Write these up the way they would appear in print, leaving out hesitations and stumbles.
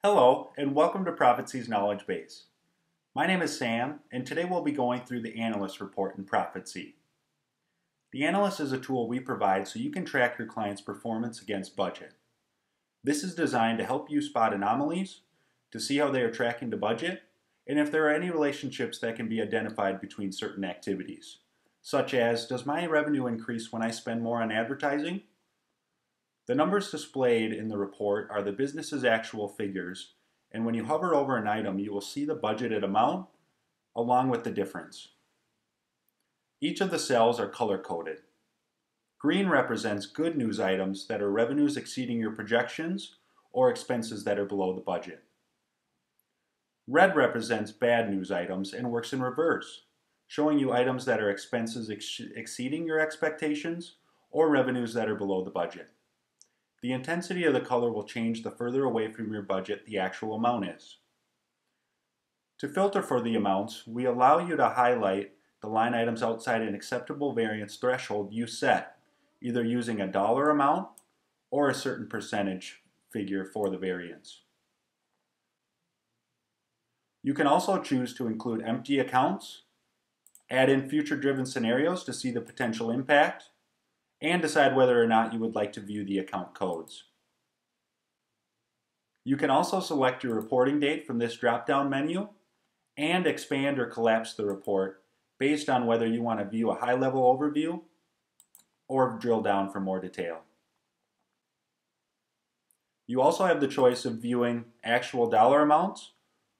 Hello, and welcome to Prophecy's Knowledge Base. My name is Sam, and today we'll be going through the Analyst report in Prophecy. The Analyst is a tool we provide so you can track your client's performance against budget. This is designed to help you spot anomalies, to see how they are tracking to budget, and if there are any relationships that can be identified between certain activities, such as, does my revenue increase when I spend more on advertising? The numbers displayed in the report are the business's actual figures, and when you hover over an item, you will see the budgeted amount along with the difference. Each of the cells are color-coded. Green represents good news items that are revenues exceeding your projections or expenses that are below the budget. Red represents bad news items and works in reverse, showing you items that are expenses exceeding your expectations or revenues that are below the budget. The intensity of the color will change the further away from your budget the actual amount is. To filter for the amounts, we allow you to highlight the line items outside an acceptable variance threshold you set, either using a dollar amount or a certain percentage figure for the variance. You can also choose to include empty accounts, add in future-driven scenarios to see the potential impact, and decide whether or not you would like to view the account codes. You can also select your reporting date from this drop-down menu and expand or collapse the report based on whether you want to view a high-level overview or drill down for more detail. You also have the choice of viewing actual dollar amounts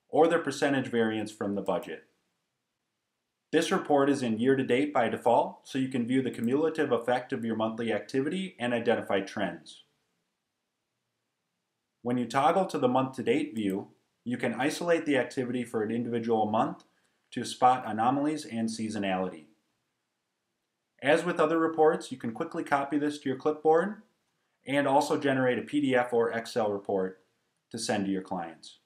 or the percentage variance from the budget. This report is in year-to-date by default, so you can view the cumulative effect of your monthly activity and identify trends. When you toggle to the month-to-date view, you can isolate the activity for an individual month to spot anomalies and seasonality. As with other reports, you can quickly copy this to your clipboard and also generate a PDF or Excel report to send to your clients.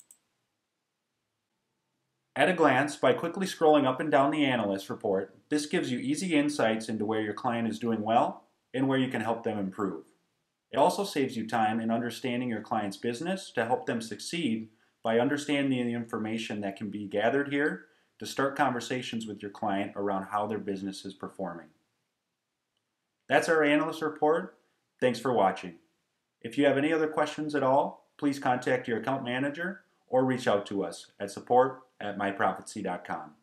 At a glance, by quickly scrolling up and down the Analyst report, this gives you easy insights into where your client is doing well and where you can help them improve. It also saves you time in understanding your client's business to help them succeed by understanding the information that can be gathered here to start conversations with your client around how their business is performing. That's our Analyst report. Thanks for watching. If you have any other questions at all, please contact your account manager or reach out to us at support@myprophecy.com.